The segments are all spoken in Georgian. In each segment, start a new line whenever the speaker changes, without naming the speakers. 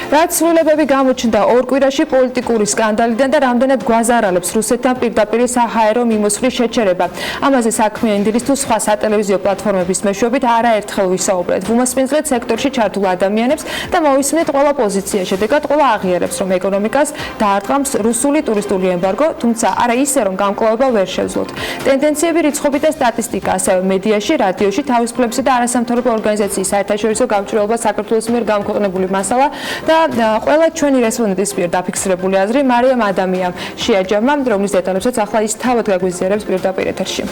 რაც ცვლილებები გამოჩნდა ორ კვირაში პოლიტიკური სკანდალიდან და რამდენად გვაზარალებს რუსეთთან პირდაპირ საჰაერო მიმოსვლის შეჩერება. ამაზე საქმე ინდილის თუ სხვა სატელევიზიო პლატფორმების მეშვეობით არაერთხელ ვისაუბრეთ. უმასპინძლეთ სექტორში ჩართულ ადამიანებს და მოვისმენთ ყველა პოზიცია. შედეგად ყველა აღიარებს, რომ ეკონომიკას დაარტყამს რუსული ტურისტული ემბარგო, თუმცა არა ისე, რომ გამკლავება ვერ შევძლოთ. ტენდენციები, რიცხვები და სტატისტიკა, ასევე მედიაში, რადიოში, თავისუფლებისა და არასამთავრობო ორგანიზაციის საერთაშორისო გამჭვირვალობა საქართველოს მიერ გამოქვეყნებული მასალა და ყველა ჩვენი რესპონდენტის მიერ დაფიქსირებული აზრი მარიამ ადამიანს შეაჯამა, რომლის დეტალებსაც ახლა ის თავად გაგვიზიარებს პირდაპირ ეთერში.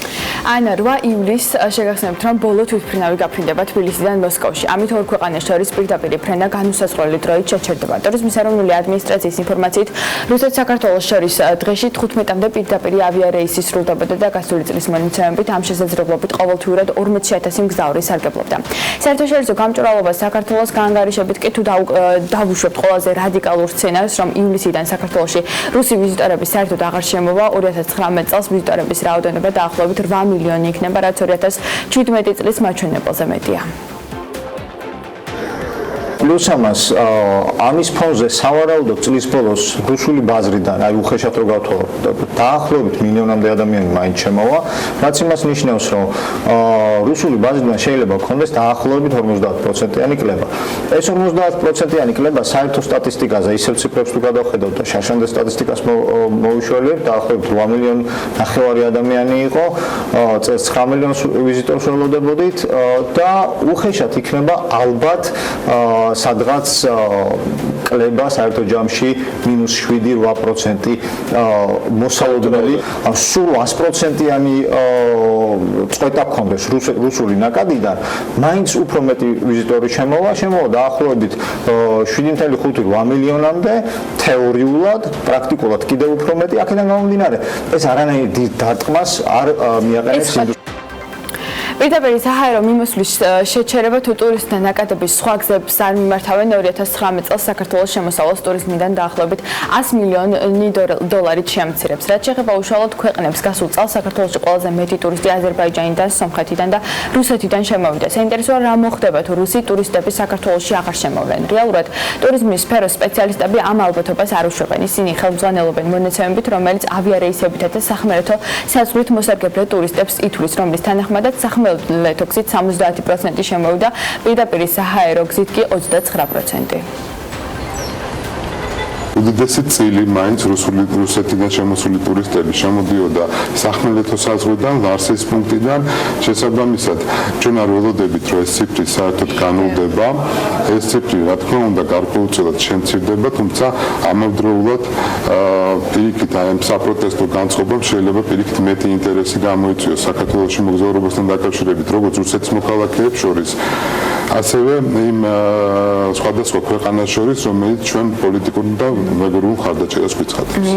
ანა 8 ივლისს შეგახსენებთ, რომ ბოლო თვითმფრინავი გაფრინდება თბილისიდან მოსკოვში. ამით ორ ქვეყანას შორის პირდაპირ ფრენა განუსაზღვრელი დროით შეჩერდება. ტურიზმის ეროვნული ადმინისტრაციის ინფორმაციით, რუსეთს საქართველოს შორის დღეში 15-მდე პირდაპირ ავიარეისი სრულდებოდა და გასული წლის მონაცემებით ამ შესაძლებლობით ყოველთვიურად 40,000 მგზავრი სარგებლობდა. საერთაშორისო გამჭვირვალობას საქართველოს გაანგარიშებით კი თუ დავუშვებთ ყველაზე რადიკალურ სცენარს, რომ ივლისიდან საქართველოში რუსი ვიზიტორების საერთოდ აღარ შემოვა, 2019 წელს ვიზიტორების რაოდენობა დაახლოებით 8 მილიონი იქნება, რაც 2017 წლის მაჩვენებელზე მეტია.
Plus ამას ამის ფონზე სავარაუდოდ წლის ბოლოს რუსული ბაზრიდან, აი უხეშად რო გავთვალოთ, დაახლოებით მილიონამდე ადამიანი მაინც შემოვა, რაც იმას ნიშნავს, რომ რუსული ბაზრიდან შეიძლება გქონდეს დაახლოებით 50%-იანი კლება. ეს 50%-იანი კლება საერთო სტატისტიკაზე ისევ ციფრებს თუ გადავხედავთ და შაშანდეს სტატისტიკას მოვიშველებთ, დაახლოებით 8 მილიონი ნახევარი ადამიანი იყო, წელს 9 მილიონს ვიზიტორს ველოდებოდით და უხეშად იქნება ალბათ სადღაც კლება საერთო ჯამში -7-8% მოსალოდნელი, სულ 100%-იანი წვეტა გქონდეს რუსული ნაკადიდან, მაინც უფრო მეტი ვიზიტორი შემოვა დაახლოებით 7,5-8 მილიონამდე, თეორიულად, პრაქტიკულად კიდევ უფრო მეტი, აქედან გამომდინარე, ეს არანაირ დიდ დარტყმას არ მიაყენებს.
პირდაპირ საჰაერო მიმოსვლის შეჩერება თუ ტურისტთა ნაკადების სხვა გზებს არ მიმართავენ 2019 წელს საქართველოს შემოსავალს ტურიზმიდან დაახლოებით 100 მილიონი დოლარით შეამცირებს. რაც შეეხება უშუალოდ ქვეყნებს, გასულ წელს საქართველოში ყველაზე მეტი ტურისტი აზერბაიჯანიდან, სომხეთიდან და რუსეთიდან შემოვიდა. საინტერესოა რა მოხდება თუ რუსი ტურისტები საქართველოში აღარ შემოვლენ. რეალურად ტურიზმის სფეროს სპეციალისტები ამ ალბათობას არ უშვებენ. ისინი ხელმძღვანელობენ მონაცემებით, რომელიც ავიარეისებითა და სახმელეთო საზღვრით მოსარგებლე ტურისტებს ითვლის, რომლის თანახმადაც სახმელეთო გზით 70% შემოვიდა, პირდაპირ საჰაერო გზით კი 29%.
უდიდესი წილი მაინც რუსეთიდან შემოსული ტურისტები შემოდიოდა სახმელეთო საზღვრიდან, ლარსის პუნქტიდან. შესაბამისად, ჩვენ არ ველოდებით, რომ ეს ციფრი საერთოდ განულდება. ეს ციფრი, რა თქმა უნდა, გარკვეულწილად შემცირდება, თუმცა ამავდროულად პირიქით აი ამ საპროტესტო განწყობამ შეიძლება პირიქით მეტი ინტერესი გამოიწვიოს საქართველოში მოგზაურობასთან დაკავშირებით, როგორც რუსეთის მოქალაქეებს შორის, ასევე იმ სხვადასხვა ქვეყანას შორის, რომელიც ჩვენ პოლიტიკურ და მეგობრულ მხარდაჭერას გვიცხადებს.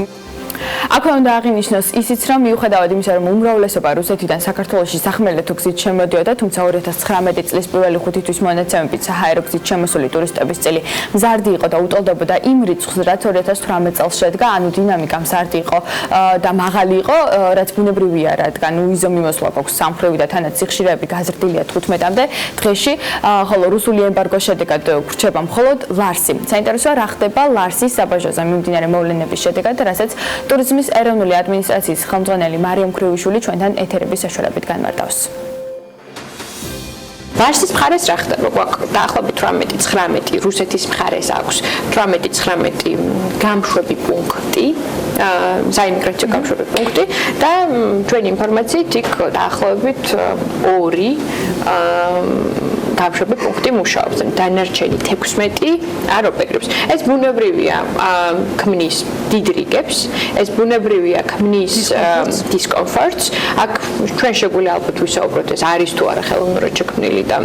აქვე უნდა აღინიშნოს ისიც, რომ მიუხედავად იმისა, რომ უმრავლესობა რუსეთიდან საქართველოში სახმელეთო გზით შემოდიოდა, თუმცა 2019 წლის პირველი 5 თვის მონაცემებით საჰაერო გზით შემოსული ტურისტების წილი მზარდი იყო და უტოლდებოდა იმ რიცხვს, რაც 2018 წელს შედგა, ანუ დინამიკა მზარდი იყო და მაღალი იყო, რაც ბუნებრივია, რადგან უიზო მიმოსვლა გვაქვს სამხრივი და თანაც სიხშირეები გაზრდილია 15-მდე დღეში, ხოლო რუსული ემბარგოს შედეგად გრჩება მხოლოდ ლარსი. საინტერესოა რა ხდება ლარსის საბაჟოზე მიმდინარე მოვლენების შედეგად, რასაც ტურიზმის ეროვნული ადმინისტრაციის ხელმძღვანელი მარიამ ქრივიშვილი ჩვენთან ეთერების საშუალებით განმარტავს.
ლარსის მხარეს რა ხდება? გვაქვს დაახლოებით 18-19, რუსეთის მხარეს აქვს 18-19 გამშვები პუნქტი, საიმიგრაციო გამშვები პუნქტი და ჩვენი ინფორმაციით იქ დაახლოებით 2 გამშვები პუნქტი მუშაობს. დანარჩენი 16 არ ოპერირებს. ეს ბუნებრივია ქმნის დიდ რიგებს, ეს ბუნებრივია ქმნის დისკომფორტს. აქ ჩვენ შეგვიძლია ალბათ ვისაუბროთ, ეს არის თუ არა ხელოვნურად შექმნილი და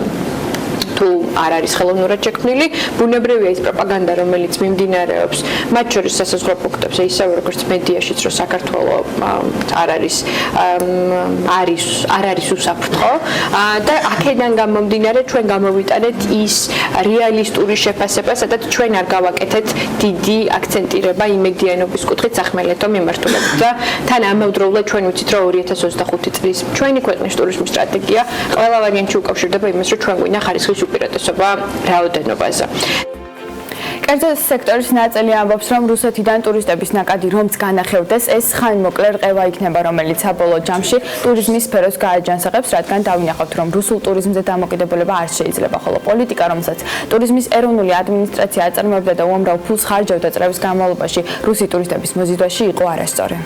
თუ არ არის ხელოვნურად შექმნილი, ბუნებრივია ის პროპაგანდა, რომელიც მიმდინარეობს მათ შორის სასაზღვრო პუნქტებზე, ისევე როგორც მედიაშიც, რომ საქართველო არ არის უსაფრთხო და აქედან გამომდინარე ჩვენ გამოვიტანეთ ის რეალისტური შეფასება, სადაც ჩვენ არ გავაკეთეთ დიდი აქცენტირება იმედიანობის კუთხით სახმელეთო მიმართულებით და თან ამავდროულად ჩვენ ვიცით, რომ 2025 წლის ჩვენი ქვეყნის ტურიზმის სტრატეგია ყველა ვარიანტში უკავშირდება იმას, რომ ჩვენ გვინდა ხარისხის უპირატესობა რაოდენობაზე.
კერძო სექტორის ნაწილი ამბობს, რომ რუსეთიდან ტურისტების ნაკადი რომც განახევდეს, ეს ხანმოკლე რყევა იქნება, რომელიც საბოლოო ჯამში ტურიზმის სფეროს გააჯანსაღებს, რადგან დავინახავთ, რომ რუსულ ტურიზმზე დამოკიდებულება არ შეიძლება, ხოლო პოლიტიკა, რომელსაც ტურიზმის ეროვნული ადმინისტრაცია აწარმოებდა და უამრავ ფულს ხარჯავდა წლების განმავლობაში, რუსი ტურისტების მოზიდვაში იყო არასწორი.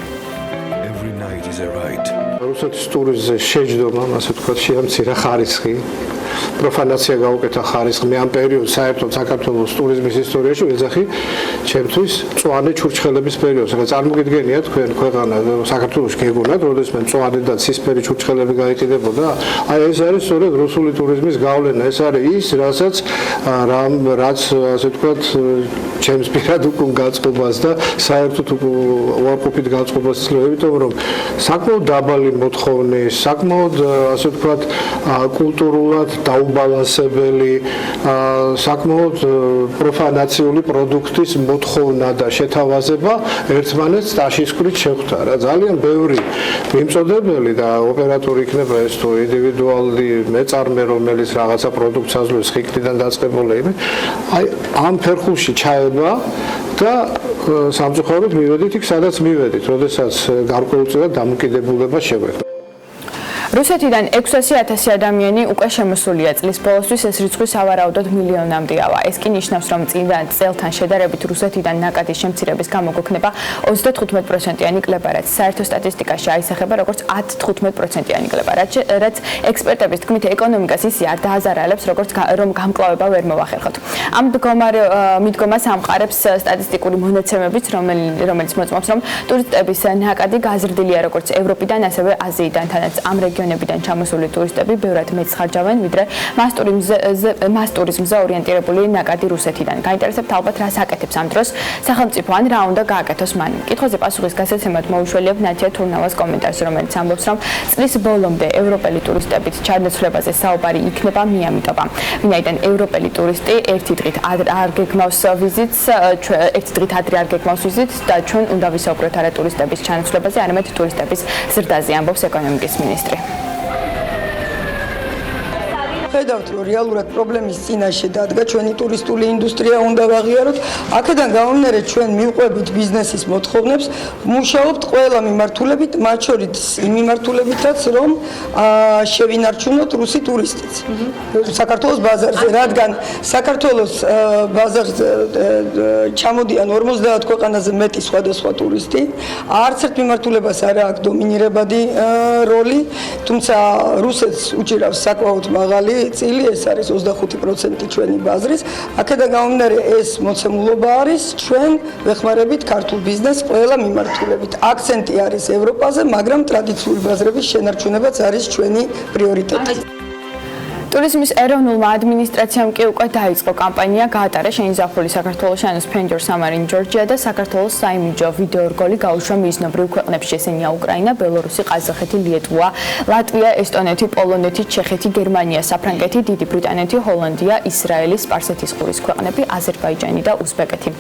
რუსეთის ტურიზმზე შეჯდომა, ასე ვთქვათ, შეამცირა ხარისხი. პროფანაცია გაუკეთა ხარისხი. მე ამ პერიოდს საერთოდ საქართველოს ტურიზმის ისტორიაში ვეძახი ჩემთვის მწვანე ჩურჩხელების პერიოდს. რა წარმოგიდგენია თქვენ ქვეყანა საქართველოში გეგონათ, როდესაც მწვანე და ცისფერი ჩურჩხელები გაიყიდებოდა? აი ეს არის სწორედ რუსული ტურიზმის გავლენა. ეს არის ის, რაც ასე ვთქვათ, ჩემს პირად უკან გაწყობას და საერთოდ უარყოფით გაწყობას იძლევა, იმიტომ რომ საკმაოდ დაბალი მოთხოვნის, საკმაოდ ასე ვთქვათ, კულტურულად დაუბალანსებელი, საკმაოდ პროფანაციული პროდუქტის მოთხოვნა და შეთავაზება ერთმანეთს ტაშისკვრით შეხვდა. რა ძალიან ბევრი მიმწოდებელი და ოპერატორი იქნება ეს თუ ინდივიდუალური მეწარმე, რომელიც რაღაცა პროდუქტს აძლევს ხიკლიდან დაწყებული. აი ამ ფერხულში ჩაება და სამწუხაროდ მივედით იქ, სადაც მივედით, როდესაც გარკვეულწილად დამოკიდებულება შეგვექნა.
რუსეთიდან 600,000 ადამიანი უკვე შემოსულია წლის ბოლოსთვის, ეს რიცხვი სავარაუდოდ მილიონამდე ავა. ეს კი ნიშნავს, რომ წინა წელთან შედარებით რუსეთიდან ნაკადის შემცირების გამო გვექნება 35%-იანი კლება, რაც საერთო სტატისტიკაში აისახება როგორც 10-15%-იანი კლება, რაც ექსპერტების თქმით ეკონომიკას ისე არ დააზარალებს, როგორც რომ გამკლავება ვერ მოვახერხოთ. ამ მიდგომას ამყარებს სტატისტიკური მონაცემებიც, რომელიც მოწმობს, რომ ტურისტების ნაკადი გაზრდილია როგორც ევროპიდან, ასევე აზიიდან, თანაც ამ რეგიონებიდან ჩამოსული ტურისტები ბევრად მეც ხარჯავენ, ვიდრე მას ტურიზმზე ორიენტირებული ნაკადი რუსეთიდან. გაინტერესებთ ალბათ რას აკეთებს ამ დროს სახელმწიფო ან რა უნდა გააკეთოს მან. კითხვაზე პასუხის გასაცემად მოუშველიებ ნათია თურნავას კომენტარს, რომელიც ამბობს, რომ წლის ბოლომდე ევროპელი ტურისტებით ჩარნაცვლებაზე საუბარი იქნება მიამიტობა. ვინაიდან ევროპელი ტურისტი ერთი დღით ადრე არ გეგმავს ვიზიტს და ჩვენ უნდა ვისაუბროთ არა ტურისტების ჩარნაცვლებაზე, არამედ ტურისტების ზრდაზე, ამბობს ეკონომიკის მინისტრი.
ხედავთ, რომ რეალურად პრობლემის წინაშე დადგა ჩვენი ტურისტული ინდუსტრია უნდა ვაღიაროთ. აქედან გამომდინარე ჩვენ მივყვებით ბიზნესის მოთხოვნებს, მუშაობთ ყველა მიმართულებით, მათ შორის იმ მიმართულებითაც, რომ შევინარჩუნოთ რუსი ტურისტიც. საქართველოს ბაზარზე, რადგან საქართველოს ბაზარზე ჩამოდიან 50 ქვეყანაზე მეტი სხვადასხვა ტურისტი, არც ერთ მიმართულებას არ აქვს დომინირებადი როლი, თუმცა რუსეთს უჭირავს საკმაოდ მაღალი წილი, ეს არის 25% ჩვენი ბაზრის. აქედან გამომდინარე ეს მოცემულობა არის, ჩვენ ვეხმარებით ქართულ ბიზნესს ყველა მიმართულებით. აქცენტი არის ევროპაზე, მაგრამ ტრადიციული ბაზრების შენარჩუნებაც არის ჩვენი პრიორიტეტი.
ტურიზმის ეროვნულმა ადმინისტრაციამ კი უკვე დაიწყო კამპანია გაატარა შენი ზაფხული საქართველოში, ანუ Spend Your Summer in Georgia და საქართველოს საიმიჯო ვიდეო რგოლი გაუშვა მიზნობრივ ქვეყნებში, ესენია უკრაინა, ბელორუსი, ყაზახეთი, ლიეტუვა, ლატვია, ესტონეთი, პოლონეთი, ჩეხეთი, გერმანია, საფრანგეთი, დიდი ბრიტანეთი, ჰოლანდია, ისრაელი, სპარსეთის ყურის ქვეყნები, აზერბაიჯანი და უზბეკეთი.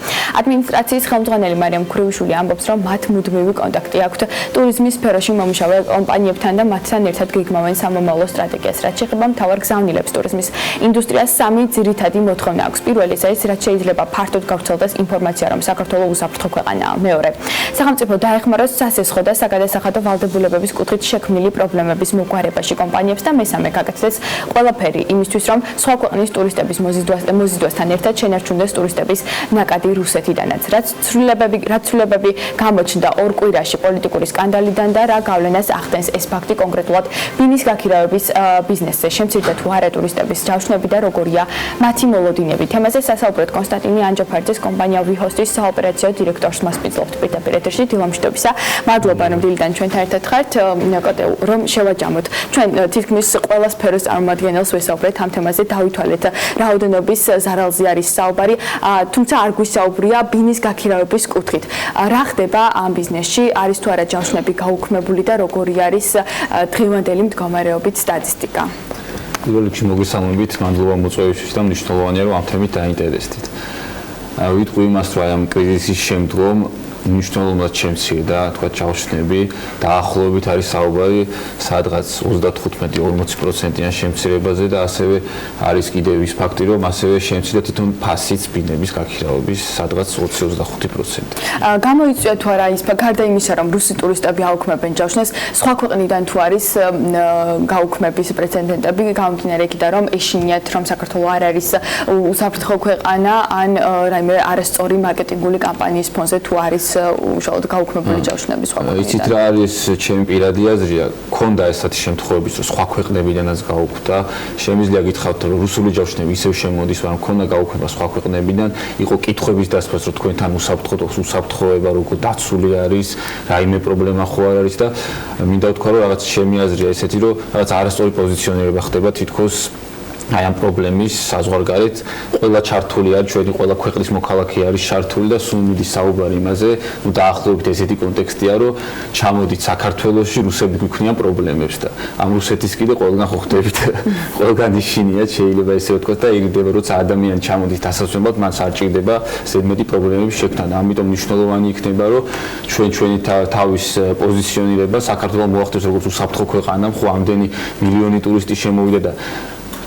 ადმინისტრაციის ხელმძღვანელი მარიამ ქურივიშვილი ამბობს, რომ მათ მუდმივი კონტაქტი აქვთ ტურიზმის სფეროში მომუშავე კომპანიებთან და მათთან ერთად გეგმავენ სამომავლო სტრატეგიას, რაც შეეხება მთავარ გზავნილებს ტურიზმის ინდუსტრიას სამი ძირითადი მოთხოვნა აქვს. პირველი ის არის, რაც შეიძლება ფართოდ გავრცელდეს ინფორმაცია, რომ საქართველო უსაფრთხო ქვეყანაა. მეორე, სახელმწიფო დაეხმაროს სასესხო და საგადასახადო ვალდებულებების კუთხით შექმნილი პრობლემების მოგვარებაში კომპანიებს და მესამე გაკეთდეს ყველაფერი იმისთვის, რომ სხვა ქვეყნის ტურისტების მოზიდვასთან ერთად შენარჩუნდეს ტურისტების ნაკადი რუსეთიდანაც. რაც ცვლილებები გამოჩნდა ორ კვირაში პოლიტიკური სკანდალიდან და რა გავლენას ახდენს ეს ფაქტი კონკრეტულად ბინის გაქირავების ბიზნესზე. შემცირდა თუ არა ტურისტების ჯავშნები და როგორია მათი მოლოდინები. თემაზე სასაუბროდ კონსტანტინე ანჯაფარიძის კომპანია ვიჰოსტის საოპერაციო დირექტორს მასპინძლობთ პირდაპირ ეთერში. დილამშვიდობისა. მადლობა რომ დილიდან ჩვენთან ერთად ხართ, რომ შევაჯამოთ. ჩვენ თითქმის ყველა სფეროს წარმომადგენელს ვესაუბრეთ ამ თემაზე, დავითვალეთ რაოდენობის ზარალზე არის საუბარი, თუმცა არ გვისაუბრია ბინის გაქირავების კუთხით. რა ხდება ამ ბიზნესში, არის თუ არა ჯავშნები გაუქმებული და როგორი არის დღევანდელი მდგომარეობით სტატისტიკა?
პირველ რიგში მოგესალმებით, მადლობა მოწვევისთვის და მნიშვნელოვანია რომ ამ თემით დაინტერესდით. ვიტყვი იმას, რომ ამ კრიზისის შემდგომ მნიშვნელოვნად შემცირდა და თქვა ჩავშნები დაახლოებით არის საუბარი სადღაც 35-40%-იან შემცირებაზე და ასევე არის კიდევ ის ფაქტი რომ ასევე შემცირდა თვითონ ფასიც ბინების გაქირავების სადღაც 20-25%.
გამოიწვია თუ არა ის გარდა იმისა რომ რუსი ტურისტები აუქმებენ ჯავშნებს სხვა ქვეყნიდან თუ არის გაუქმების პრეცედენტები გამომდინარე იქიდან რომ ეშინიათ რომ საქართველოს არ არის უსაფრთხო ქვეყანა ან რაიმე არასწორი მარკეტინგული კამპანიის ფონზე თუ არის უშუალოდ გაუქმებული ჯავშნები სხვა ქვეყნიდან.
იცით რა არის ჩემი პირადი აზრია, ქონდა ესეთი შემთხვევები, რომ სხვა ქვეყნებიდანაც გაუქმდა. შემიძლია გითხრათ, რომ რუსული ჯავშნები ისევ შემოდის, მაგრამ ქონდა გაუქმება სხვა ქვეყნებიდან, იყო კითხვების დასმას, რომ თქვენთან უსაფრთხოება როგორ დაცული არის, რაიმე პრობლემა ხო არ არის და მინდა ვთქვა, რომ რაღაც ჩემი აზრია ესეთი, რომ რაღაც არასწორი პოზიციონირება ხდება თითქოს აი ამ პრობლემის საზღვარგარეთ ყველა ჩართული არის ჩვენი ყველა ქვეყნის მოქალაქე არის ჩართული და სულ მიდის საუბარი იმაზე, ну დაახლოებით ესეთი კონტექსტია, რომ ჩამოდით საქართველოში, რუსები გვიქმნიან პრობლემებს და ამ რუსეთის კიდე ყველგან ხო ხდებით, ყველგან ისინია, შეიძლება ესე ვთქვათ და ირიდება, როცა ადამიანი ჩამოდით დასასვენებლად, მან არ ჭირდება ზედმეტი პრობლემების შექმნა და ამიტომ მნიშვნელოვანი იქნება, რომ ჩვენი თავის პოზიციონირება საქართველოს მოახდენს როგორც უსაფრთხო ქვეყანა, ხო ამდენი მილიონი ტურისტი შემოვიდა და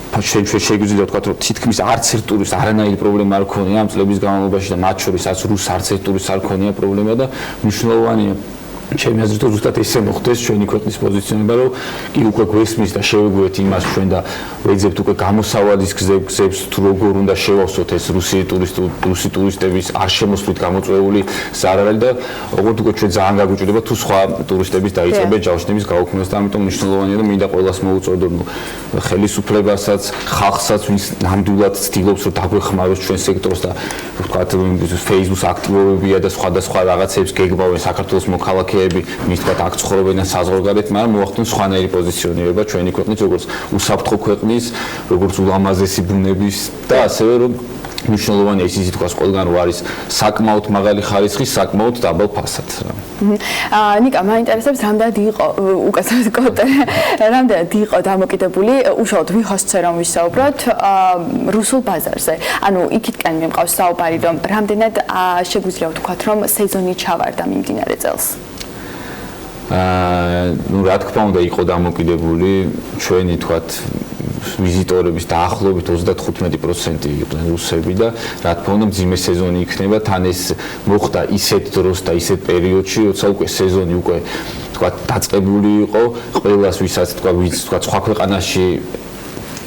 შეგვიძლია ვთქვათ, რომ თითქმის არც ერთ ტურისტს არანაირი პრობლემა არ ქონია ამ წლების განმავლობაში და მათ შორისაც რუსს არც ერთ ტურისტს არ ქონია პრობლემა და მნიშვნელოვანია ჩემი აზრით ზუსტად ესე მოხდეს ჩვენი ქვეყნის პოზიციონირება, რომ კი უკვე გვესმის და შევეგვიეთ იმას ჩვენ და ვეძებთ უკვე გამოსავლის გზებს თუ როგორ უნდა შევავსოთ ეს რუსი ტურისტების არ შემოსვლით გამოწვეული ზარალი და როგორც უკვე ჩვენ ძალიან გაგვიჭირდება თუ სხვა ტურისტების დაიწყებენ ჯავშნების გაუქმებას და ამიტომ მნიშვნელოვანია რომ მინდა ყველას მოუწოდო ხელისუფლებასაც, ხალხსაც, ვინც ნამდვილად ცდილობს რომ დაგვეხმაროს ჩვენ სექტორს და ვთქვათ Facebook აქტივობებია და სხვადასხვა რაღაცებს გეგმავენ საქართველოს მოქალაქე მის თქვათ აქ ცხოვრობენ და საზღვარგარეთ, მაგრამ მოახდენ სხვანაირი პოზიციონირება ჩვენი ქვეყნის როგორც უსაფრთხო ქვეყნის, როგორც ულამაზესი ბუნების და ასევე რომ მნიშვნელოვანია ისიც თქვას ყველგან რომ არის საკმაოდ მაღალი ხარისხის, საკმაოდ დაბალ ფასად.
ნიკა, მაინტერესებს რამდენად იყო უკაცრავად კოტე, რამდენად იყო დამოკიდებული უშუალოდ ვიხოსცე რომ ვისაუბროთ რუსულ ბაზარზე. ანუ იქითკენ მიმყავს საუბარი რომ რამდენად შეგვიძლია ვთქვათ რომ სეზონი ჩავარდა მიმდინარე წელს.
ну რა თქმა უნდა იყო დამოკიდებული ჩვენი თქვათ ვიზიტორების დაახლოებით 35% იყვნენ რუსები და რა თქმა უნდა მძიმე სეზონი იქნება თან ეს მოხდა ისეთ დროს და ისეთ პერიოდში როცა უკვე სეზონი უკვე თქვათ დაწყებული იყო ყველას ვისაც თქვათ სხვა ქვეყანაში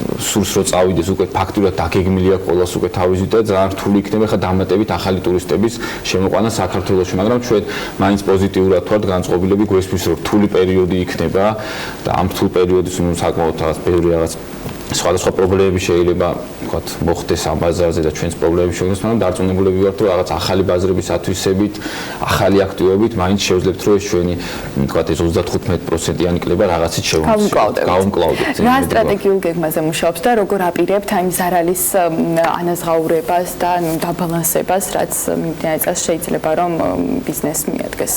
სურს რომ წავიდეს უკვე ფაქტურად დაგეგმილია ყველას უკვე თავისი და ძალიან რთული იქნება ხა დამატებით ახალი ტურისტების შემოყვანა საქართველოში, მაგრამ ჩვენ მაინც პოზიტიურად ვართ განწყობილები გვესმის რომ რთული პერიოდი იქნება და ამ რთულ პერიოდის საკმაოდ რაღაც ბევრი რაღაც სხვადასხვა პრობლემები შეიძლება ვთქვათ მოხდეს ამ ბაზარზე და ჩვენს პრობლემები შეგნოს, მაგრამ დარწმუნებულები ვართ რომ რაღაც ახალი ბაზრების ათვისებით, ახალი აქტივობით მაინც შევძლებთ რომ ეს ჩვენი ვთქვათ ეს 35%-იანი კლება რაღაცით გავუმკლავდეთ.
რა სტრატეგიულ გეგმაზე მუშაობთ და როგორ აპირებთ აი ზარალის ანაზღაურებას და დაბალანსებას, რაც მიმდინარე წელს შეიძლება რომ ბიზნესს მიადგეს?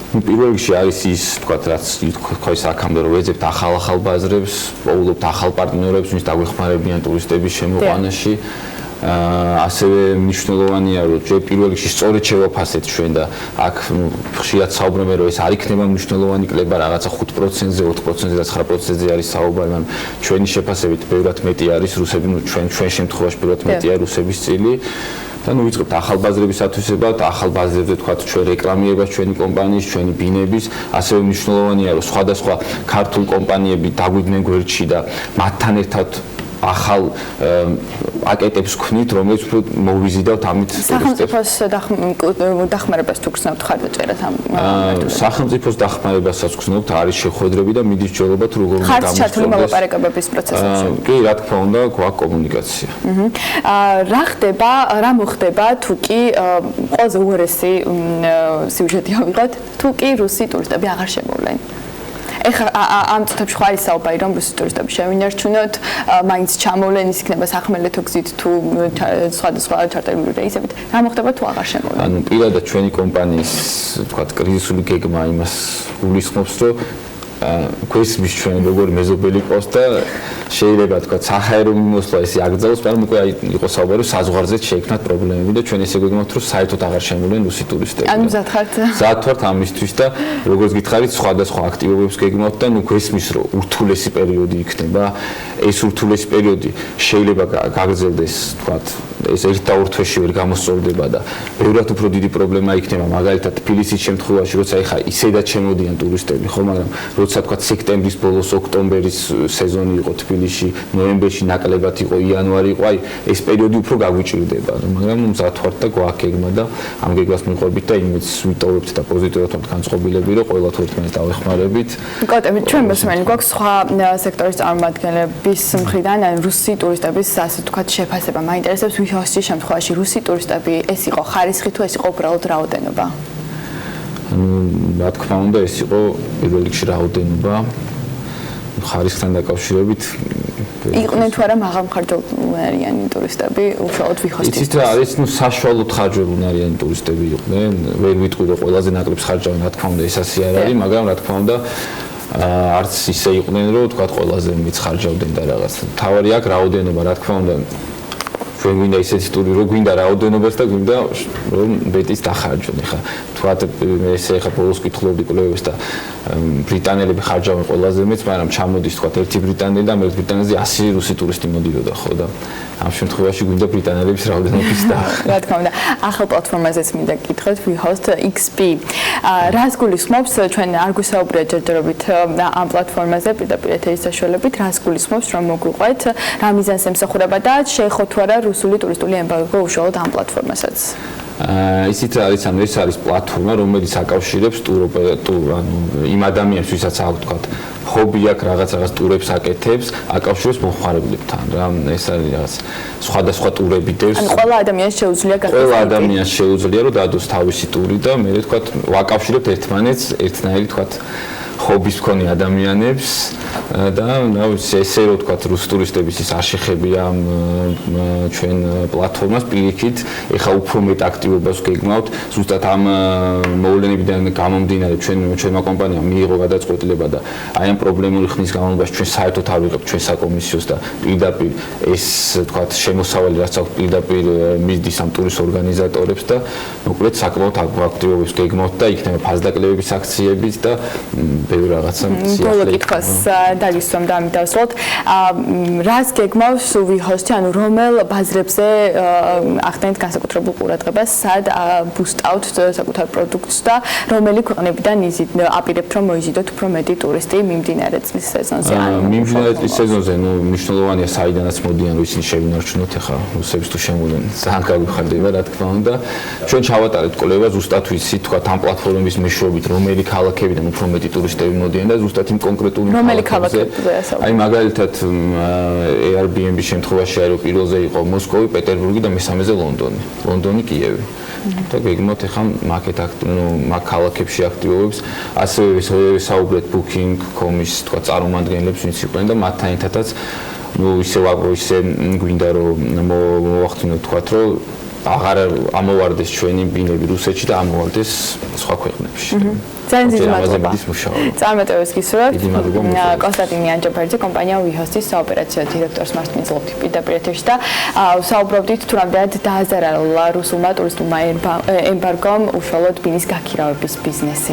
პირველ რიგში არის ის თქვათ რაც თქვა აქამდე რომ ვეძებთ ახალ ბაზრებს, პოულობთ ახალ პარტნიორებს, ვინც დაგვეხმარებიან ტურისტების შემოყვანაში. ასევე მნიშვნელოვანია რომ ჯერ პირველ რიგში სწორედ შევაფასეთ ჩვენ და აქ ხშირად საუბრობენ რომ ეს არ იქნება მნიშვნელოვანი კლება რაღაცა 5%-ზე, 4%-ზე და 9%-ზე არის საუბარი, მაგრამ ჩვენი შეფასებით ბევრად მეტი არის რუსები, ჩვენ შემთხვევაში ბევრად მეტია რუსების წილი. და ნუ ვიწყებთ ახალ ბაზრების ათვისება და ახალ ბაზრებზე თქვათ ჩვენ რეკლამირებას ჩვენი კომპანიის, ჩვენი ბინების, ასევე მნიშვნელოვანია რომ სხვადასხვა ქართულ კომპანიები დაგვიდნენ გვერდში და მათთან ერთად ახალ პაკეტებს ვქნით, რომელიც უფრო მოვიზიდავთ ამით
სახელმწიფოს დახმარებას თუ გრძნობთ ხარდაჭერას ამ
სახელმწიფოს დახმარებასაც გრძნობთ, არის შეხვედრები და მიდის ჯოლობა თუ როგორ უნდა
გამოსწორდეს. ხართ ჩართული მოლაპარაკებების პროცესებში.
კი, რა თქმა უნდა, გვაქვს კომუნიკაცია.
რა ხდება, რა მოხდება თუ კი ყველაზე უარესი სიუჟეტი ავიღოთ, თუ კი რუსი ტურისტები აღარ შემოვლენ? ეხლა ამ წუთებში ხო არის საუბარი რომ რუსი ტურისტები შევინარჩუნოთ, მაინც ჩამოვლენ, ის იქნება სახმელეთო გზით თუ სხვადასხვა ჩარტერული რეისებით. რა მოხდება თუ აღარ შემოვლენ?
ანუ პირადად ჩვენი კომპანიის თქვათ კრიზისული გეგმა იმას გულისხმობს, რომ გვესმის ჩვენ როგორ მეზობელი ყავს და შეიძლება თქვა საჰაერო მიმოსვლა ეს აკრძალოს, მაგრამ უკვე იყო საუბარი საზღვარზეც შეექმნათ პრობლემები და ჩვენ ესე გვიგმოთ რომ საერთოდ აღარ შემოვლენ რუსი ტურისტები.
ანუ მზად
ხართ ამისთვის და როგორც გითხარით სხვადასხვა აქტივობებს გეგმავთ და ნუ გვესმის რომ ურთულესი პერიოდი იქნება. ეს ურთულესი პერიოდი შეიძლება გაგრძელდეს თქვა ეს ერთ და ორ თვეში ვერ გამოსწორდება და ბევრად უფრო დიდი პრობლემა იქნება მაგალითად თბილისის შემთხვევაში როცა ეხა ისედაც შემოდიან ტურისტები ხო მაგრამ როცა თქვა სექტემბრის ბოლოს ოქტომბრის სეზონი იყო თბილისში ნოემბერში ნაკლებად იყო იანვარი იყო აი ეს პერიოდი უფრო გაგვიჭირდება მაგრამ მზად ვართ და გვაქვს გეგმა და ამ გეგმას მიყვებით და იმედს ვიტოვებთ და პოზიტიურად ვართ განწყობილები რომ ყველა თუ ერთმანეთს დავეხმარებით
კოტები ჩვენ მოსმენი გვაქვს სხვა სექტორის წარმომადგენლების მხრიდან ან რუსი ტურისტების ასე ვთქვათ შეფასება მაინტერესებს ვიხოსტის შემთხვევაში რუსი ტურისტები ეს იყო ხარისხი თუ ეს იყო უბრალოდ რაოდენობა?
რა თქმა უნდა ეს იყო პირველ რიგში რაოდენობა ხარისხთან დაკავშირებით
იყვნენ თუ არა მაღალმხარჯვულნარიანი ტურისტები უშუალოდ ვიხოსტის
იცით რა არის ნუ საშუალოდ ხარჯვულნარიანი ტურისტები იყვნენ ვერ ვიტყვი რომ ყველაზე ნაკლებს ხარჯავენ რა თქმა უნდა ეს ასე არ არის მაგრამ რა თქმა უნდა არც ისე იყვნენ რომ თქვა ყველაზე მიც ხარჯავდნენ და რაღაც თავარი აქვს რაოდენობა რა თქმა უნდა ჩვენ გვინდა ისეთი ტური რომ გვინდა რაოდენობას და გვინდა რომ ბეტის დახარჯონ ხა თქვა ესე ხა ბოლოს კითხულობდი კვლევებს და ბრიტანელები ხარჯავენ ყველაზე მეც მაგრამ ჩამოდის თქვა ერთი ბრიტანელი და მე ბრიტანელზე 100 რუსი ტურისტი მოდიოდა ხო და ამ შემთხვევაში გვინდა ბრიტანელების რაოდენობის და
რა თქმა უნდა ახალ პლატფორმაზეც მინდა გითხოთ WeHost XP რას გულისხმობს ჩვენ არ გვისაუბრია ჯერჯერობით ამ პლატფორმაზე პირდაპირ ეთერის საშუალებით რას გულისხმობს რომ მოგვიყვეთ რა მიზანს ემსახურება და შეეხო თუ არა რუსული ტურისტული ემბარგო უშუალოდ ამ პლატფორმასაც
ისიც არის ან ეს არის პლატფორმა რომელიც აკავშირებს იმ ადამიანებს ვისაც აქვს თქვა ჰობი აქვს რაღაც ტურებს აკეთებს აკავშირებს მომხმარებლებთან რა ეს არის რაღაც სხვადასხვა ტურები დევს
ან ყველა ადამიანს შეუძლია გახდეს
ყველა ადამიანს შეუძლია რომ დაადოს თავისი ტური და მე თქვა ვაკავშირებთ ერთმანეთს ერთნაირი თქვა ჰობის მქონე ადამიანებს და ესე რომ თქვა რუს ტურისტების ის არ შეხებია ჩვენ პლატფორმას პირიქით ეხა უფრო მეტ აქტივობას გეგმავთ ზუსტად ამ მოვლენებიდან გამომდინარე ჩვენმა კომპანიამ მიიღო გადაწყვეტილება და აი ამ პრობლემური ხნის განმავლობაში ჩვენ საერთოდ არ ვიღებთ ჩვენ საკომისიოს და პირდაპირ ეს თქვა შემოსავალი რაც აქვს პირდაპირ მისდის ამ ტურის ორგანიზატორებს და მოკლედ საკმაოდ აქტივობებს გეგმავთ და იქნება ფასდაკლებების აქციებიც და ბევრი რაღაცა
ბოლო კითხვას დაგისვამ და ამით დავსრულოთ რას გეგმავს WeHost-ი ანუ რომელ ბაზრებზე ახდენთ განსაკუთრებულ ყურადღებას სად ბუსტავთ საკუთარ პროდუქტს და რომელი ქვეყნებიდან აპირებთ რომ მოიზიდოთ უფრო მეტი ტურისტი მიმდინარე წლის სეზონზე
მიმდინარე წლის სეზონზე ნუ მნიშვნელოვანია საიდანაც მოდიან რომ ისინი შევინარჩუნოთ ახლა რუსებს თუ შემოვლენ ძალიან გაგვიხარდება რა თქმა უნდა ჩვენ ჩავატარებთ კვლევა ზუსტად ვიცით თქვა ამ პლატფორმების მეშვეობით რომელი ქალაქებიდან უფრო მეტი ტურისტები მოდიან და ზუსტად იმ კონკრეტული
რომელი ქალაქებზე ასაუბრეთ
აი მაგალითად Airbnb შემთხვევაში აეროპილოზე იყო მოსკოვი, პეტერბურგი და მესამეზე ლონდონი, კიევი. და გეგმავთ ახლა მაგ ქალაქებში აქტივობებს, ასევე საუბრეთ booking.com-ის თქვა წარმომადგენლებს, ვინც იყვნენ და მათთან ერთადაც ისე გვინდა რომ მოვახდინოთ თქვა რომ აღარ ამოვარდეს ჩვენი ბინები რუსეთში და ამოვარდეს სხვა ქვეყნებში.
ძალიან დიდი მადლობა. წარმატებებს გისურვებთ. კონსტანტინე ანჯაფარიძე კომპანია WeHost-ის საოპერაციო დირექტორს მართლმინძლობთ პირდაპირ ეთერში და საუბრობდით თუ რამდენად დააზარალა რუსულმა ტურისტულმა ემბარგომ უშუალოდ ბინის გაქირავების ბიზნესი.